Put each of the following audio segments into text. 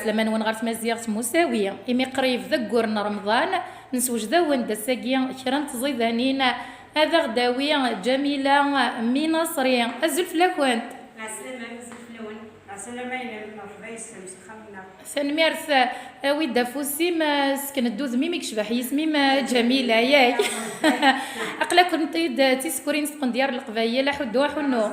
عسلامة نون غير تمازيغ مساوية إمي قريب ذكورنا رمضان نسوج ذا وندا ساقيا كران تزيدانين هذا غداوية جميلة من نصري الزلف لاكوانت عسلامة الزلف لون عسلامة مرحبا يسلم سخمنا سنميرث ويدا فوسيم سكن الدوز ميميك شبح يسميم جميلة ياي أقلا كنت تيسكورين سقن ديار القبايل حدو حنو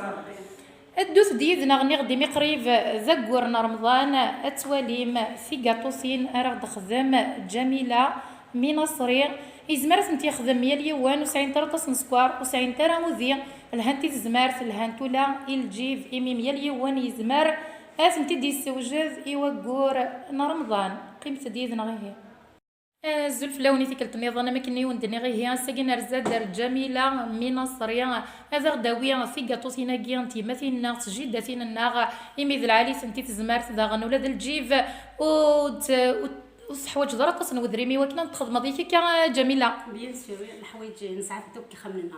الدوث ديدنا غني غدي مقريب زقورنا رمضان اتواليم في قاطوسين ارغ دخدم جميله من نصري يزمر سنتي خدم يا اليوان وسعين ترطس نسكوار وسعين ترى مذيع الهانتي تزمارت الهانتولا الجيف اميم يا اليوان يزمر اسنتي دي السوجاز ايوغور رمضان قيمه ديدنا غير الزلف لوني تيكلت النظام ما كني وندني غير هي ساكن رزاد جميله من نصريه هذا غداويه في قاطوسينا كيانتي مثلنا تجدتين الناغ يميذ العالي سنتي تزمارت ذا غنولا ذا الجيف وحوايج درات تصن ودريمي وكنا تخدم ضيفك جميله بيان سور الحوايج نساعد دوك كيخملنا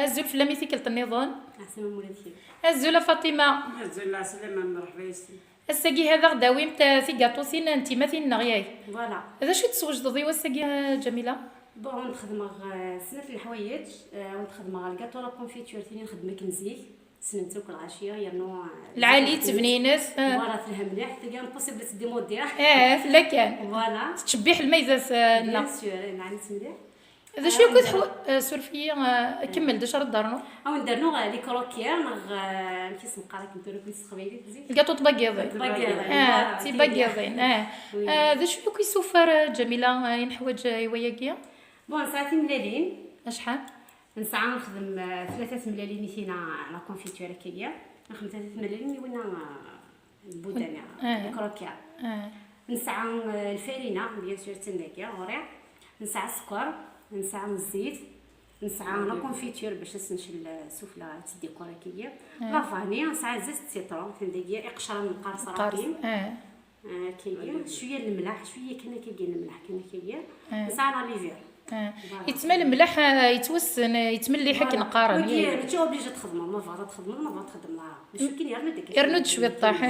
الزلف لامي تيكلت النظام عسلامة مولاتي الزوله فاطمه الزوله عسلامة مرحبا يسلم الساقي هذا غداوي متى في قاطوسين انت مثلنا غياي فوالا هذا شو تسوج ضيوه الساقي جميله بون نخدم سنة الحوايج ونخدم الكاطو لا كونفيتور ثاني نخدم كنزيك سنتوك العشيه يرنو العالي تبنينس فوالا فيها مليح تلقى امبوسيبل تدي مودير لا كان فوالا تشبيح الميزه بيان لا سور نعاني مليح هذا شنو كنت سورفيه كمل داش ردارنو او نديرنو لي كروكيير كيس نقرا كنديرو كيس قبيلي تزيد الكاطو طباقيضين تي باقيضين هذا شنو كيسوفر جميله ين حوايج يوياكيا بون ساعتين ملالين شحال نسعى نخدم 3 ملالين فينا لا كونفيتور هكايا نخدم 3 ملالين وين البودانه الكروكيير نسعى الفارينه بيان سور تنداكيا غوريع نسعى السكر نسعى الزيت نسعى لا كونفيتور باش نشل السفله تديكور هكايا لا فاني نسعى زيت السيترون تنداكيا اقشر من قرص راكين كاين شويه الملح شويه كنا كاين الملح كنا كاين نسعى لا ليفير يتمل الملح يتوسن يتملي حك نقارن وي انت اوبليجي تخدم ما فاضا تخدم ما تخدم لا باش كاين يرند داك يرند شويه الطاح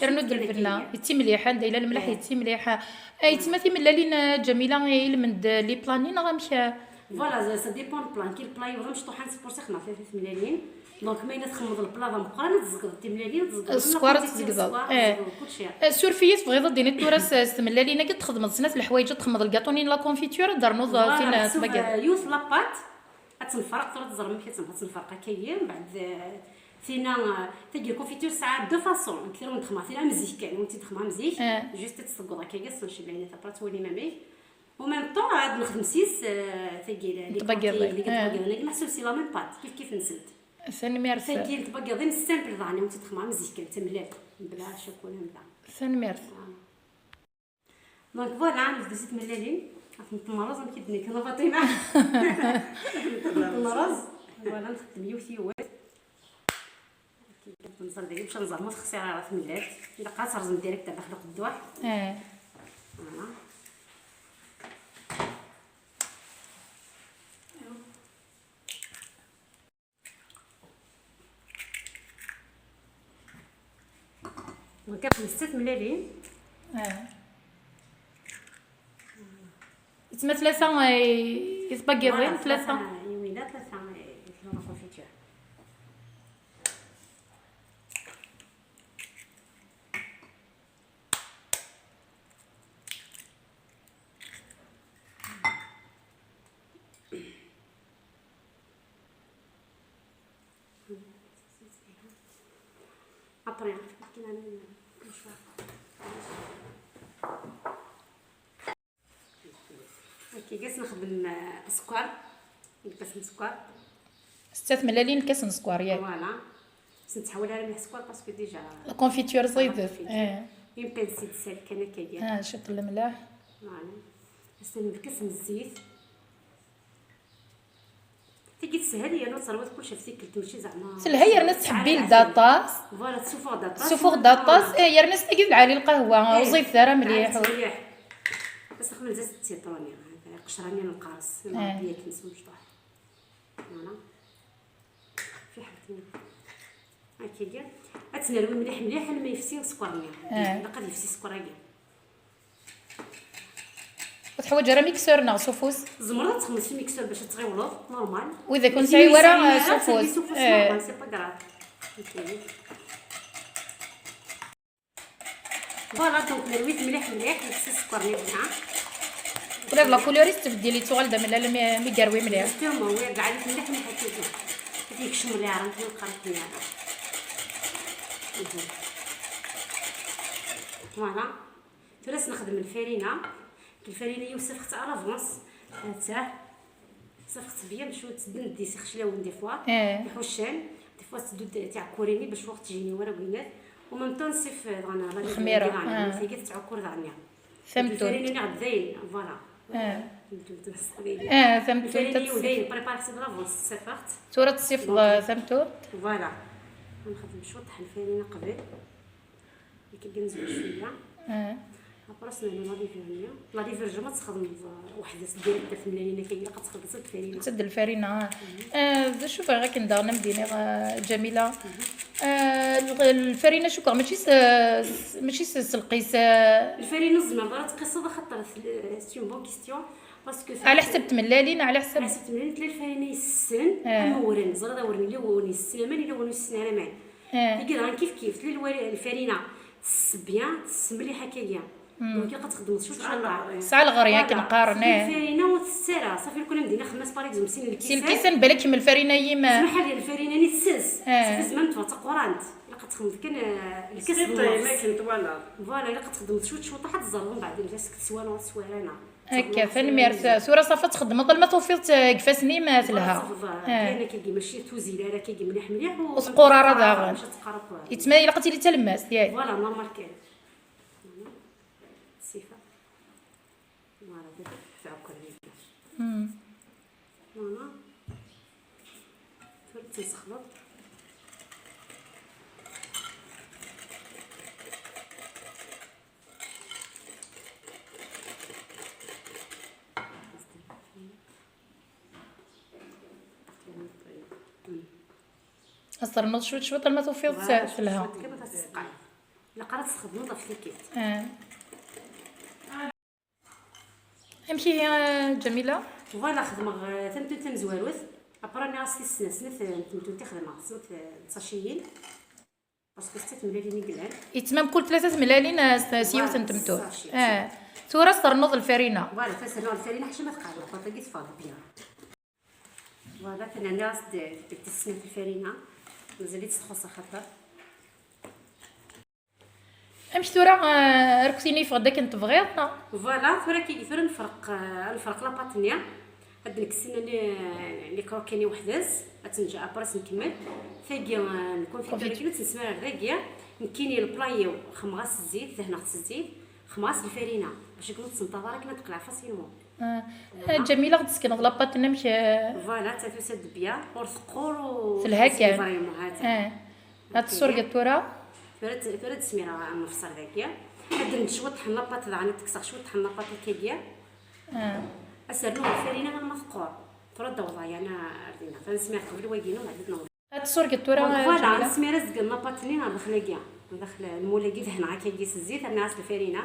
يرند الفلا يتي مليحه دايله الملح يتي مليحه يتمثل ملالين جميله يلمند لي بلانين غامشى فوالا سا ديبون بلان كي البلا يبغى مش طوحان سي بور سا خدمه 3 ملالين دونك ما تخمض البلا مقران تزقد تي ملالين تزقد السكر تزقد كلشي سورفيس بغيض ديني التراث استملالين كي تخدم سنات الحوايج تخمض الكاطونين لا كونفيتور دارنو فين تبقى يوث لاباط تنفرق ترد زرم كي تنفرق هكايا من بعد فينا تجي الكونفيتور ساعه دو فاصون كثير من تخمها فينا مزيك كاين وانت تخمها مزيك جوست تسقط هكايا تنشي لينا تبرا تولي مامي وميم طون عاد نخدم سيس تجي لي تبقى محسوب سي لا ميم بات كيف نسد ثاني ميرس تجي تبقى غير سامبل ضاني وانت تخمها مزيك كاين تملات بلا شوكولا بلا ثاني ميرس دونك فوالا نبدا زيت ملالين نتمرز كيدني كنا فاطمه نتمرز فوالا نخدم يوثيوات نصر ديالي باش نزرمو تخسي راه ملات الا بقات ترزم ديريكت داخل القدوح فوالا دونك كنخدم 6 ملالين تما ثلاثه يتبقيضين ثلاثه يوميلا 3 يديروا كونفيتور ابري كاين انا كي جالس نخدم السكر كاس السكر 6 ملالين كاس سكر ياك فوالا باش نتحولها لملح السكر باسكو ديجا الكونفيتور زايدت يمكن نسيت السال كان كاين شط الملح فوالا باش نكس من الزيت تيجي تسهل هي نو تصرفت كلشي في تيكل تمشي زعما سلهي الناس تحبي الداطاس فوالا سوفور داطاس يا الناس تجيب على القهوه وزيت ثرى مليح بس نخدم زيت السيتروني قشراني القارص هي كنسوي طاح فوالا في حالتين هكايا تنالوي مليح مليح ما يفسي السكر مليح باقي يفسي السكر كاع وتحوج راه ميكسور ناقص سوفوس زمرة تخمس في الميكسور باش تغيولو نورمال واذا كنت ورا سوفوس نورمال سي با كراف فوالا دونك نرويت مليح مليح يفسي السكر مليح ولا لا كولوريست تبدلي تغلد من لا ميقروي مليح جوستومون ويا كاع اللي مليح مليح هذيك شمر لي عرفت القرط ليها فوالا تراس نخدم الفرينه يوسف خت افونس تاع صفقت بيا باش تسد ندي خشلاون دي فوا يحوشان دي فوا تسدود تاع كوريني باش وقت تجيني ورا قينات ومن طون سيف غانا الخميره فيك تاع كور غانيا فهمتو الفرينه نعد زين فوالا فهمتو الفرينه زين بريبارتي لافونس صفقت صورة الصيف فهمتو فوالا نخدم شويه طحن الفرينه قبل كي كنزول شويه ابرسنا لا ليفرجون ما تخدم واحد ديريكت في الملانينه كاينه كتخدم تصد الفرينه تسد الفرينه شوف غير كندارنا مدينه جميله الفرينه شكرا ماشي سلقيس الفرينه زعما بغات تقيس خاطر سي اون بون كيستيون باسكو على حسب تملالين على حسب تملالين تلا الفرينه يسن مورن زرا ورني لي وني السلمان الا وني السن على مان يقدر كيف تلا الفرينه بيان مليحه كاينه دونك كتخدم شوف ساعه الغريه كنقارنيه الفرينه والسيره صافي كنا مدينا خمس باغ اكزومبل سين الكيسان بالك من الفرينه يما بحال الفرينه ني السس صافي زمان تقورانت الا كتخدم كان الكاس ما كنت فوالا الا كتخدم شوط حتى الزرون بعد جاسك تسوانو سوارنا هكا فنمارس صوره صافا تخدم ظل ما توفيت قفاسني مثلها كاينه كيجي ماشي توزيله راه كيجي مليح مليح وسقوره راه داغن يتما الا لقيتي لي حتى الماس ديالك فوالا نورمال كاين صفه فوالا تعكر لي فوالا تنسخلط اصدر نوض شويه ما توفيض لها كيما تسقع الا قرات تخدم نضف لي كيف امشي يا جميله فوالا خدمه تنزواروث ابراني راسي سنت تمتو تخدمها سنت تصاشيين باسكو ستة ملالين قلال يتمام كل 3 ملالين سيو تنتمتو ثورة صرنوض الفرينه فوالا تسرنوض الفرينه حتى ما تقعد البطاطا فاض بيها فوالا كنا ناس تسنت الفرينه مازالت تخص خاطر امشي ثورة ركسيني فغدا كنت بغيتنا فوالا ثورة كيفر نفرق لاباطنيا هاد نكسينا لي كروكيني وحداز تنجا ابراس نكمل ثاقيا نكون في كيلو تنسمع الرقيه نكيني البلايو خماس الزيت دهنا الزيت خماس الفرينه باش يكون تنتظر كنا تقلع فاسيلمون جميله غتسكن لاباط نمشي فوالا تسد بيا ورثقور في الهكا هاد الصور قطوره فرد سميره مفصل هكيا هاد نشوط طحن لاباط دعني تكسر شويه طحن لاباط كيكيا اسرنو الفرينه غير مثقور ترد وضعي انا ردينا فنسمع قبل واقينو عدتنا هاد الصور قطوره فوالا سميره زقنا لاباطني داخل داخل المولاقي هنا كيقيس الزيت الناس الفرينه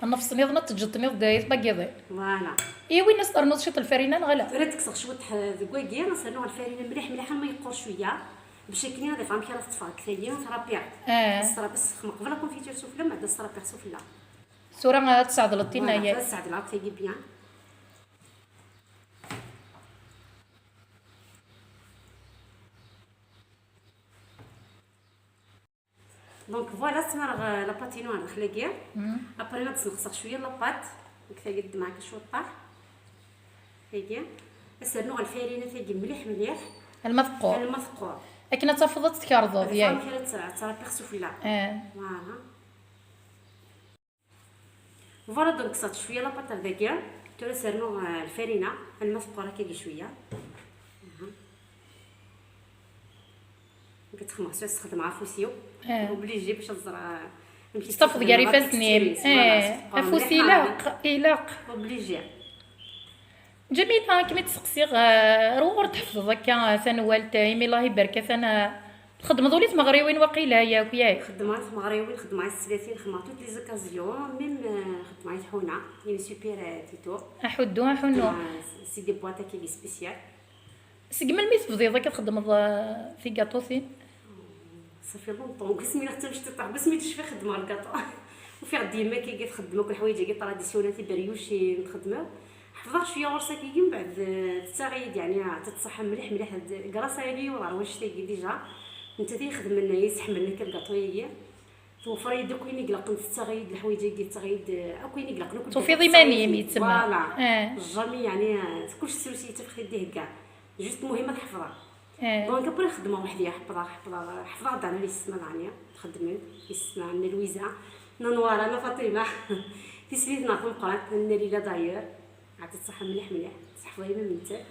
نفس نيض نتجط نيض دايت باقيضي فوالا وين نصدر نشيط الفرينه نغلا فرا تكسر شويه ذكواكيا نصنعوا الفرينه مليح ما يقور شويه باش كاين هذا فهم كي راه تطفى كثير ترابيع بس قبل كونفيتور سوفلا ما داس ترابيع سوفلا صوره تساعد لطينا هي تساعد العقل تيجي بيان دونك فوالا سمر لا باتينو انا خلاقيه ابري نتسنقص شويه لاباط كفايه قد معك شويه طاح هيك اسرنو الفرينه تيجي مليح المثقور لكن تفضلت تكارضو ديالك فهمتي ترى بيرسو فلا فوالا دونك صات شويه لاباط هذاكيا تو سرنو الفرينه المثقوره كيجي شويه كتخمر شويه تستخدم عفوسيو اوبليجي باش الزرع صفد كاري فاسنين افوسي لاق اوبليجي. جميله كيما تسقسي رور تحفظ هكا سنوال تايمي الله يبارك انا خدمه دوليت مغريوين وقيله ياك خدمات مغريوين خدمه 30 خدمه توت لي زوكازيون ميم خدمه حونه يعني سوبر تيتو حنو سي دي بواطا كي سبيسيال سقم الميس بزيضه كتخدم في كاطوسين صافي لونطون قسمي حتى مشيت طاح بس ميتش في خدمه الكاطو وفي ديما كي تخدموا كل حوايج كي طراديسيونال تي بريوشي نخدموا حفظت شويه ورسا كي من بعد التغييد يعني تتصحى مليح مليح كراسه لي وراه واش تيجي ديجا انت تيخدم لنا يسحب لنا كالكاطويه توفر يدك وين يقلق التغييد الحوايج كي التغييد او كاين يقلق لك توفي ضمانيه ميتسمى فوالا الجامي يعني كلشي سلوسي تفخي ديه كاع جوست مهمه تحفظها دونك بري خدمه وحدي حفظها دانا لي سما دانيا خدمت اسمها من لويزا نوار انا فاطمه تسليتنا في القران ان ليلى داير عاد تصحى مليح مليح تحفظي من انت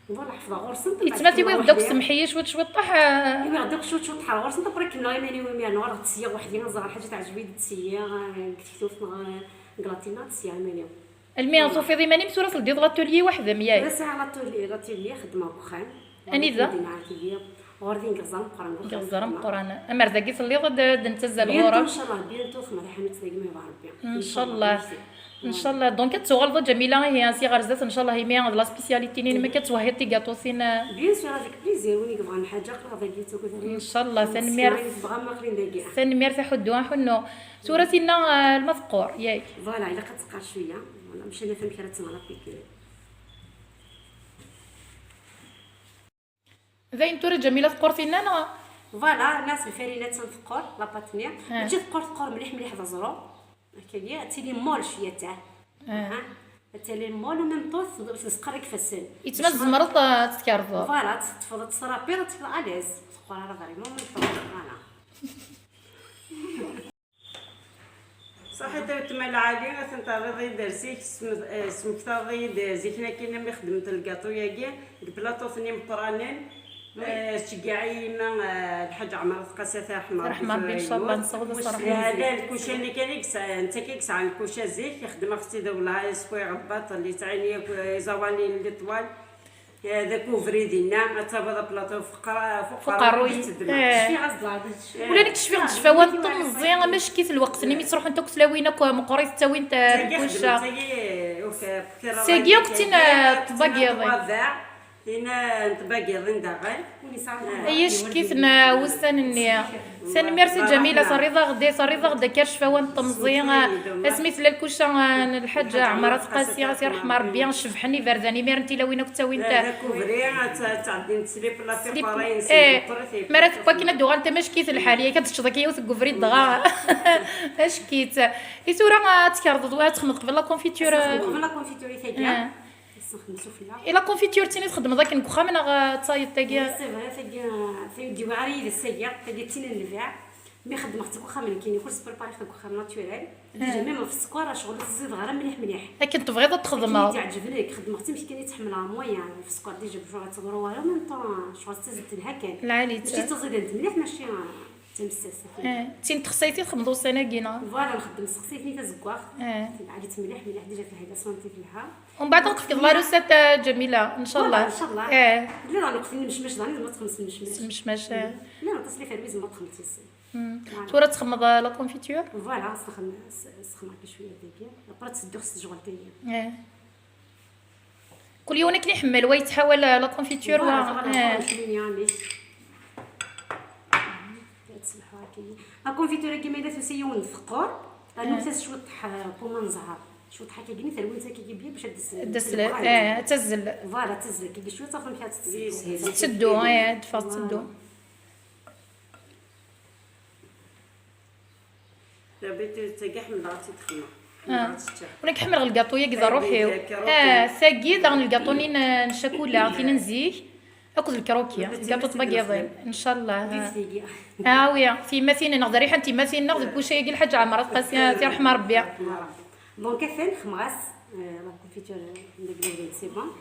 ولا حفظها غرسن يتما تيبغي دوك السمحيه شويه شويه طاح ايوا دوك شويه شويه طاح غرسن بري كملا ماني ويمي نوار تسيا وحدي نزرع حاجه تعجبني تسيا كتفتو في كلاطينا تسيا ماني المياه صوفي ضماني مسوره ديال لاتولي وحده مياك بس على لاتولي خدمه بخان انيذا غوردين قزام قران قزام قران اما رزاقي صلي غد نتزل الغرام ان شاء الله بيانتو خما حمد تلاقي ما ربي ان شاء الله ان شاء الله دونك تغلظ جميله هي سي غرزات ان شاء الله هي ميا لا سبيسياليتي ني ما كتوهي تي غاطوسين بيان سور هذيك بليزير وين يبغى حاجه قرا داكيتو ان شاء الله سنمير حدوها حنو سورتنا المذكور ياك فوالا الا كتقار شويه ولا مشينا في الكرات مع لابيكي زين توري جميله ثقورتينا انا فوالا الناس الفرينات تنثقور لا باتنيا ماشي ثقور مليح مليح دزرو هكايا تيلي مول شويه تاع تيلي مول ومن طوث باش تقريك في السن يتما الزمرط تسكرفو فوالا تفضل تصرابي تفضل اليز ثقور راه فريمون فوالا صحيح تما العالي تنطري درسيك اسمك تاضي زيكنا كاين ملي خدمت الكاطو ياكي البلاطو ثني مطرانين شجعينا الحاج عمر قاسته رحمه ربي ان شاء الله نصوض الصراحه هذا الكوشه اللي كان يكسع انت كيكسع الكوشه زيك يخدم اختي دولها يسوي عباط اللي تعاني زواني اللي طوال هذا كوفري ديالنا تابا بلاطو فوق الروي شي غزل ولا ديك الشفيق الشفاوات طنزي ماشي كيف الوقت اللي تروح انت كسلاوينك مقريت حتى وين الكوشه ساكي وكتينا طباقيضي هنا نتباقيضين داغل اي شكيتنا وسنني سنميرسي جميله صريضه غدا كرشفاوان طمزيه اسميت للكوشه الحاجه عمرات قاسيه سي رحمه ربي نشفحني برداني ميرنتي لا وينك حتى وين كوفري تعدي نتسليب لا في قراين مرات باكينا دوغال انت ماش كيت الحاليه كتشضكيه وتكوفري الدغا اش كيت اي سوره تكرضوا تخمط قبل لا كونفيتور ثانيه الا كونفيتور تيني تخدم داك الكوخا من تصايد تاكيا سي فري في ديواري السيا تاكي تينا النفع مي خدمت كوخا من كاين كل سبريباري في كوخا ناتوريل ديجا ميم في السكوار شغل تزيد غير مليح مليح لكن تبغي تخدمها تعجبني خدمتي ماشي كاين تحملها مويان في السكوار ديجا بشغل تضروا ولا من طون شغل تزيد لها كان العالي ماشي تزيد انت مليح ماشي تمسس تين تخصيتي تخدموا سناكينا فوالا نخدم سقسيتني تزكواغ عادي مليح مليح ديجا في هذا صونتي لها ومن بعد نقفك الله روسات جميله ان شاء الله ان شاء الله لا راه نقفل المشمش داني ما تخمس المشمش لا تصلي في الويز ما تخمسيش تورا تخمض لا كونفيتور فوالا سخن شويه ديك برا تسدو خص شغل تاهي كل يوم كنحمل ويتحاول لا كونفيتور الكونفيتور كيما دات وسيون الثقور غنوث شويه طح بومان زهر شويه طح كيجيني تلوين كيجي بيا باش دس تزل فوالا تزل كيجي شويه تاخذ فيها تسدو تفاص تسدو دابا تاكحمل راسي تخمر ولك حمل الكاطويه كذا روحي ساكي داغ الكاطوني نشاكولا فين نزيك اكل الكروكيا كاطو طباقيضين ان شاء الله ويا في مثيل نقدر ريحه انت مثيل ناخذ كل شيء الحاج عمرات قاسيه سي رحمه ربي دونك كفن خماس لا كونفيتور ندير سي بون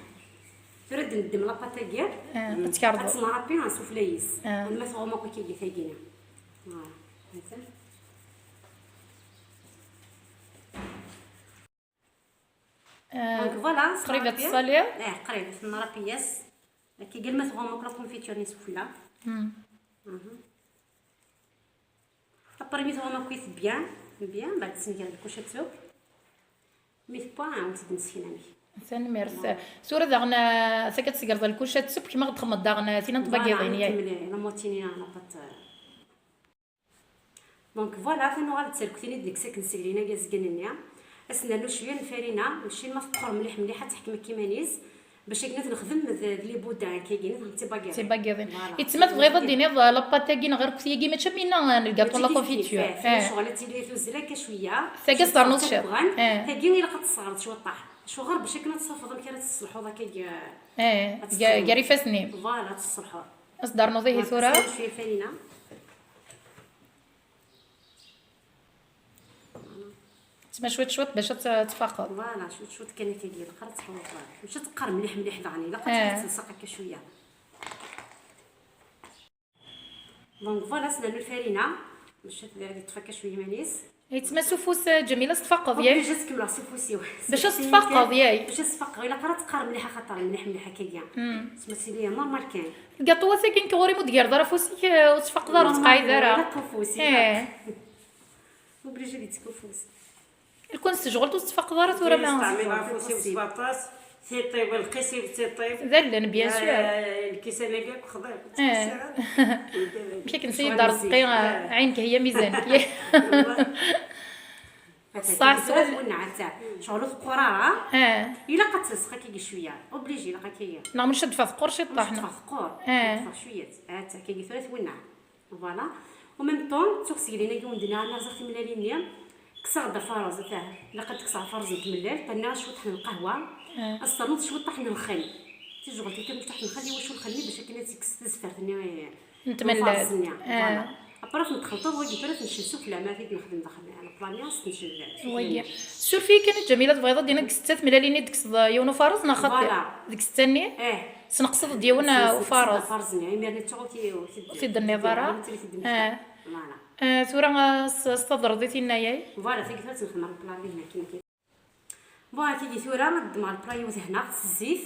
ترد ندم لا باتاكير تكرد تصنع بين سوفليس والماء غوما كيجي ثاقينا دونك فوالا قريبه الصالير. قريبه في المرابياس كي قال ما تغومك لا كونفيتور نسوفلا. ابري مي تغومك كويس بيان بعد تسنير الكوشه تسوق مي با عاود تنسينا ثاني ميرس سورة داغنا سكت سيغرز الكوشة تسب كيما غتخمض داغنا سينا نطبقي غينيا لا موتيني انا بات. دونك فوالا فين غادي تسلكتيني ديك ساكن سيغلينا كاع زكننيا اسنانو شويه الفرينه نمشي المفقر مليحه تحكم كيما نيز باش كنا نخدم لي بودان كاينين تي باغيين يتسمى تبغي ديني لاباطاكين غير كثيه كيما تشمينا الكاطو لا كونفيتور شغلتي لي توزلا شويه ساكا صارنو الشيف كاين الا قد شو طاح شو غير باش كنا تصفض كي تصلحوا داك كاري فاسني فوالا تصلحوا اصدر نوضيه ثوره شويه فرينه تسمى شويه باش تفاقد فوالا شويه كان كيدير قرات تفوق باش تقر مليح دعني لا قد تلصق هكا شويه. دونك فوالا سنانو الفرينه باش تفكا شويه مانيس يتسمى سفوس جميله تفقد ياك باش تكمل سفوسي باش تفقد ياك باش تفقد الا قرات تقر مليحه خاطر مليحه كيا تسمى سيدي نورمال كاين الكاطو ساكن كغوري مدير دار فوسيك وتفقد وتقاي دارا لا كفوسي وبليجي ديك كفوس الكون استشغلت وتفقد دارا ثوره ما تعمل فوسي وسباطاس تيطيب القيسي تيطيب ذلن بيان سور الكيسانه كاع خضر مشي كنسيد دار الزقي عينك هي ميزانك صح ونعت شغلو في قراره الا قد تلصق كي شويه اوبليجي لا كي نعم نشد فيها ثقور شي طاحنا ثقور شويه حتى كي ثلاث ونع فوالا وميم طون تغسلينا كي وندنا انا زرت ملالين كسر دفارز تاع لقد كسر فرز تملال قلنا شويه طحن القهوه الصالون شويه طحن الخل تيجغلتي كان طحن الخل واش الخل باش كنا تسفرتني نتملى فوالا ابرا نتخلطوا وجي ثلاث نشسو في العمل فيك نخدم داخل على بلانياس نشل وي سورفي كانت جميله بغيضه دينا كستات ملالين ديك يونو فارزنا خاطر ديك ستاني سنقصد ديالنا وفارز فارزني ميرني تعوتي في النظاره ثورة استدرديتي الناياي فوالا فيك ثلاث نخدم على البلان هنا كاين فوالا كي ثورة نقدم على البلاي وهنا خص الزيت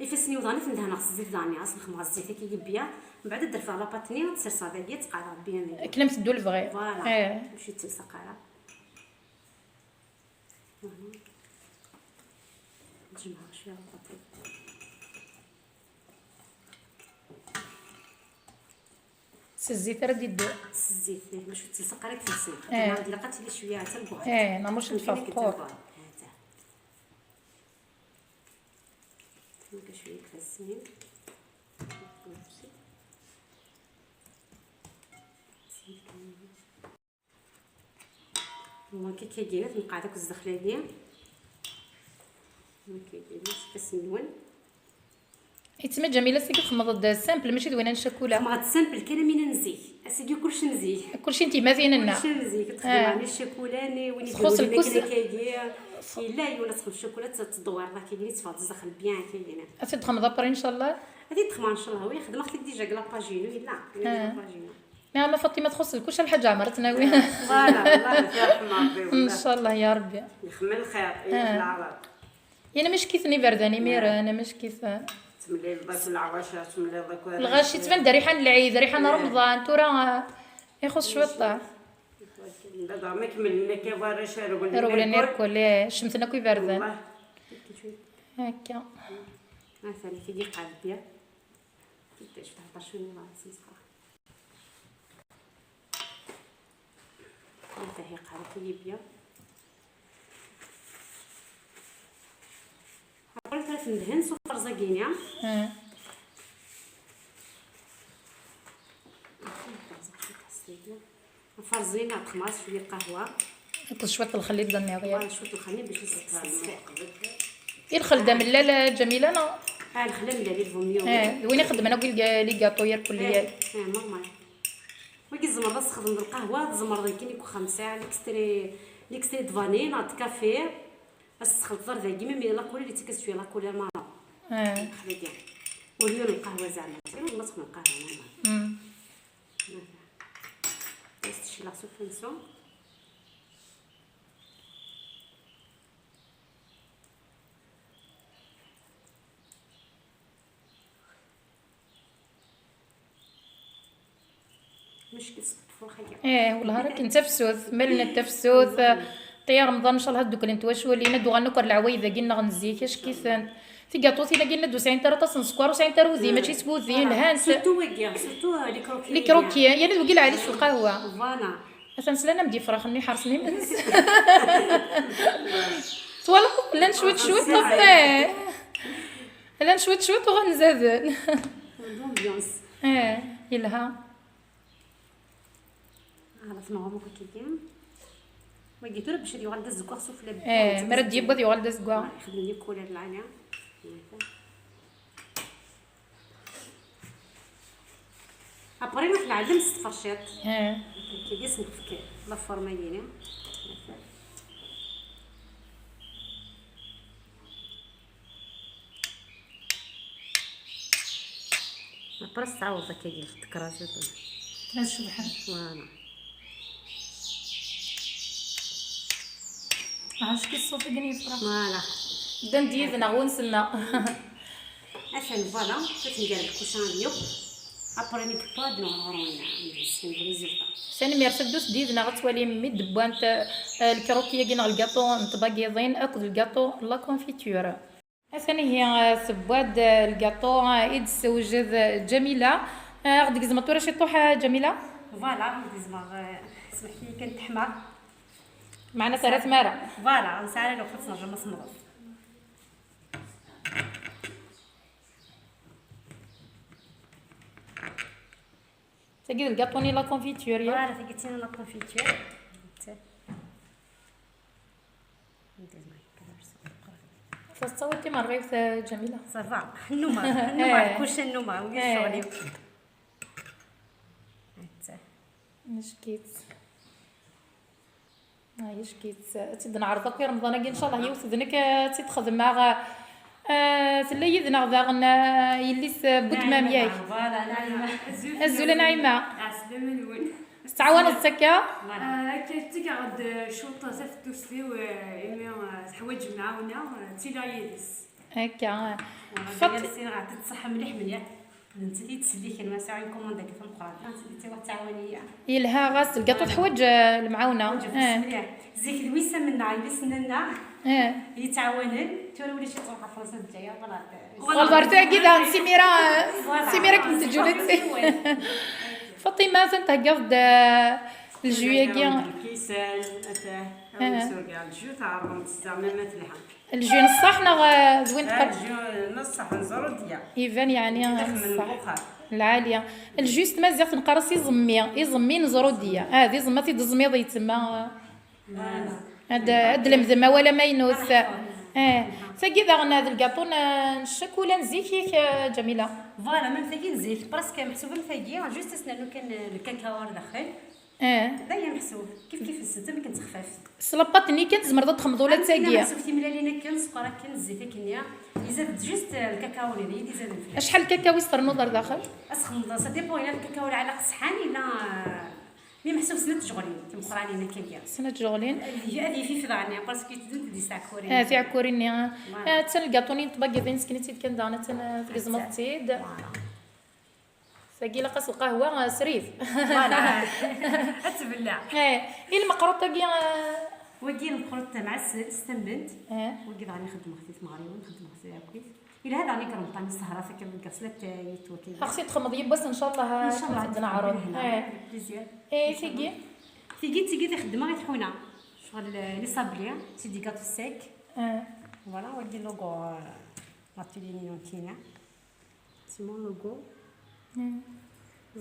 يفسني وضاني تندهنا خص الزيت داني اصل خمغ الزيت كي بيا من بعد درت على باتني تصير صافي تقعد بيان كلمت الدول الفغي فوالا مشيت تلصق على نجمعها شويه بطيء الزيت راه ديدو الزيت باش تلصق عليك في السيخ انا لقيت لي شويه حتى البوح نعمرش نتفقور هكا شويه كفاسين والله كي كيدير نبقى داك الزخلاليه ما كيديرش كسنون يتسمى جميله سيكي تخمض سامبل ماشي دوينه الشوكولا خمض سامبل كان مين نزيه اسيدي كلشي نزيه كلشي انت مازيان لنا كلشي نزيه كتخدم على الشوكولاني وين تخص الكوس كيدير لا ولا تخمض الشوكولا تدور راه كيدير تفاض الزخل بيان كاينه اسيد تخمض ابري ان شاء الله هذه تخمض ان شاء الله وي خدمه اختي ديجا كلاباجينو لا كلاباجينو ما فاطمه تخص الكلشي الحاجه عمرتنا وي فوالا الله يرحم ربي ان شاء الله يا ربي يخمل الخير في العرب انا مش كيفني برداني مير انا مش كيف تملي ضاك العواشات تملي ضاك الغاشي تبان ريحان العيد ريحان رمضان ترى يخص شويه طاح دابا ما كملنا كيفارا شارو ولا ناكل الشمس ناكل بردان هكا مثلا كي يقعد بيا كيفاش تهضر شويه مع السيسخه حتى هي قاعده كي بيا قلت ثلاث ندهن صفر زاكينيا فرزينا تخماص شويه قهوه نقص شويه الخليط ضني غير شويه الخليط باش يصفى الخل دا ملاله جميله انا الخل ملالي الفوميو وين خدمنا لي كاطو ياكل ليا نورمال وكي الزمر تخدم بالقهوه الزمر كاين يكون 5 ليكستري د فانيلا د كافي بس تخلط ذا كيما مي لا كولير اللي تكس شويه لا كولير مارون خليتيها وليون القهوه زعما ما تخدم القهوه نورمال بس شي لا سوفونسيون مشكل صبر خيا والله راك نتفسوث ملنا التفسوث طيا رمضان ان شاء الله هادوك نتواش ولينا دو غنكر العوايده قلنا غنزيك اش كيسان في كاطوتي لا قلنا دو ساين ترى تصن سكر وساين تروزي ماشي سبوزي الهانت سورتو وكيا سورتو لي كروكي يا ندو قيل على شو القهوه فوالا مثلا سلانا بدي فراخ ني حرصني منس والله لا نشوت طفاه لا نشوت وغنزادن لومبيونس يلها عرفنا عمرك كي كان ما قلت له باش يغلد الزكوا خصو في لاب مرد يبغى يغلد الزكوا يخدمني كولر العانيه ابري نروح نعلم الفرشيط كي جالس نفك لا فورما ديالي برس تعوض كي تكراسات سبحان فوالا عاش كي الصوت كني يفرح فوالا دم ديالنا ونسنا عشان فوالا كتندير الكوشان ديالو ابري نكباد نورونينا نسكن ريزلتا ثاني ميرسل دوس ديالنا غتولي مي دبانت الكروكيه كينا الكاطو نطباقيضين اكل الكاطو لا كونفيتور ثاني هي سبواد الكاطو عيد سوجد جميله غادي كزمطوره شي طوحه جميله فوالا ديزما سمح لي كانت حمار معنا 3 مرة فوالا نسالي لو خصنا نرجع نصمد تاكيد الكاطوني لا كونفيتور يا فوالا تقيتينا لا كونفيتور فصوتي مرغيف جميله صافا النومه كلشي النومه وكاين شغلي نشكيت شكيت تيد نعرضك في رمضان كي ان شاء الله يوثدنك تيتخدم مع تلا يدنا غداغن يليس بود مامياك فوالا نعيمه الزوله نعيمه عسلامه الول تعاون الزكاه كنتي قاعد شوطه زاف دوسلي و حوايج معاونه تيلا يدس هكا فطي راه تصح مليح نتي تسلي كلمه ساعه كوموند كيف نقرا انت واحد تعاونيه يلها غاس الكاطو الحوايج المعاونه زيك الويسه من عندي سننا يتعاونن تولي وليتي تروح فرنسا الجايه غلطتها كذا سميره كنت جولتي فاطمه تنتقض الجويه الكيسان اتاه كاع الجو تاع زعما ما تلحق الجو نصحنا زوين الجو نصح نزرو ديال يفان يعني نصح العاليه الجوست مازال تنقرص يزمي نزرو ديال هذه زمتي دزميض يتما هاد المذمه ولا ما ينوث ثقي ذا هذا الكاطو نشك ولا نزيك جميله فوالا ميم ثقي نزيك براسك محسوبه ثقي جوست استنانو كان الكاكاو داخل دايما محسوب كيف السته ما كنت خفاف صلابطني كنت زمرضه تخمض ولا تاقيه حسبتي ملالينا كان سكر كان الزيت كنيا يزاد جوست الكاكاو اللي يزاد الفلفل شحال الكاكاو يصرنو دار داخل اسخن سا ديبو الا الكاكاو على صحان الا مي محسوب سنه تشغلين كيما قراني كيكيا سنه تشغلين هذه في فضاني باسكو تزيد دي ساكورين في عكوريني حتى الكاطوني طبق بين سكنتي كان دانا في زمطيد ساقي لقاس القهوه سريف فوالا اتبلع الا مقروطه كي ودي المقروط مع السنبنت ودي غادي نخدم اختي مغربي نخدم اختي كويس الى هذا راني كنطاني السهره فكنلقى سلات يتوكل خاصني تخمض يبس ان شاء الله ان شاء الله عندنا عروض تيجي تخدم غير تحونا شغل لي صابلي سيدي كاطو سيك فوالا ودي لوغو ماتيليني نوتينا سيمون لوغو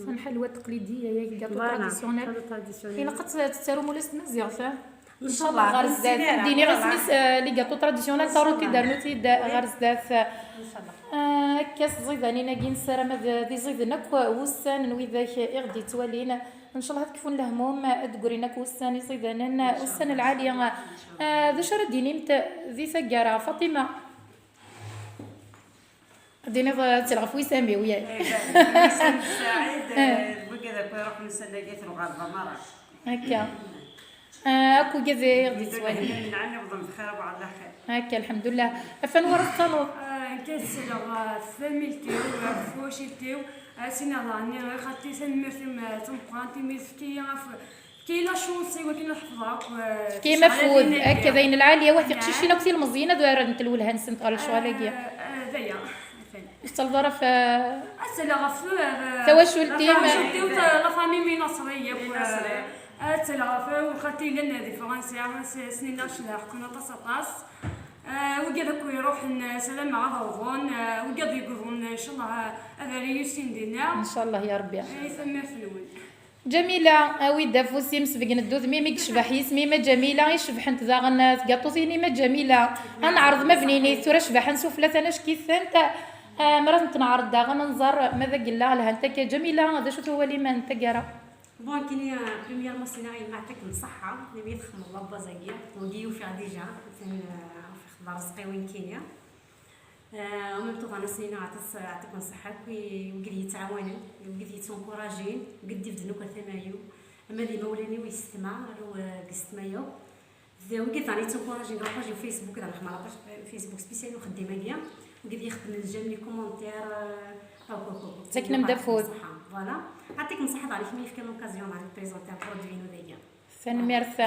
صن حلوه التقليديه ياك كاطو تراديسيونيل الا قد تسارو مولا مزيان ان شاء الله غير زاد ديني غير سميت لي كاطو تراديسيونيل تاروتي دارنوتي غير زدات ان شاء الله كاس زيدانينا كي نسرا ما دي زيدنك وسان نويذاك غدي توالينا ان شاء الله تكون الهموم تقولينك وسان زيدانا وسان العاليه ذا شرا ديني مت ذي ثقاره فاطمه ديني تلعب في سامي وياك سعيد وكذا كيروح نسلاقيت الغربه مرة هكا اكو كذا غدي توالي نعني وضم بخير وعلى خير هكا الحمد لله فين ورا الصالون كنسلو فاميلتي وفوشيتي سينا راني خاطي سنمرتم تنبقانتي ميسكي كي لا شونسي ولكن حفظاك كيما فوز هكذا العاليه واثق شي نفسي المزينه دايره نتلولها نسنت على شواليكيا ذايا استلظرف اسلا غف تواشلتي لا فامي مي نصريه اسلا غف وخاطي لنا ديفرنسي سنين شلاح كنا طاس وقاد يروح سلام مع ضوغون وقاد يقولون ان شاء الله هذا ريوسين دينا ان شاء الله يا ربي. ثم فلون جميله اوي دافوسي مسبق ندوز ميميك شبح يسمي ما جميله يشبح انت ذا قاطوزيني ما جميله نعرض ما بنيني ثورة شبح نسوف لا ثاناش كيف انت مرات نعرض دا غننظر ماذا قال لها انت جميله هذا شو هو اللي ما انت قرا بون كاين بريمير مصنعي معتك بصحه نبي يدخل الله بزاكيا وديو في ديجا في خبار سقيوين كينيا ومن طوغ انا سنين عطيكم صحه وقد يتعاونوا وقد يتنكوراجين وقد يفدنوا كثمايو اما اللي مولاني ويستمع لو قستمايو وقد ثاني تنكوراجين باجي فيسبوك انا ما عرفتش فيسبوك سبيسيال وخدمه كاع وقد يخدم الجميع لي كومونتير ساكنه مدفوز فوالا عطيك نصح عليك ملي كان لوكازيون على بريزونتي برودوي نوديا فنمرث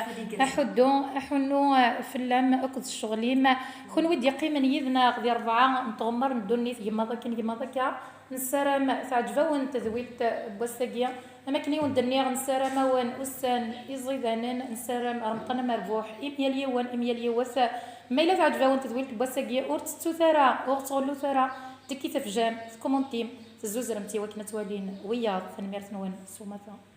احنو فلام اكد الشغلين خون ودي قيمه يذنا غدي 4 نتغمر ندوني كيما ذاك نسرم تعجبون تذويت بوساقيا اما كني وندني غنسرم وان اسان يزيدانن نسرم رمطنا مربوح امياليه وان امياليه وسا ما الا تعجبون تذويت بوساقيا اور تستو ثرا اور تغلو ثرا تكي تفجام كومونتيم تزوز رمتي وكنا توالين ويا فنمرث نوان سومثا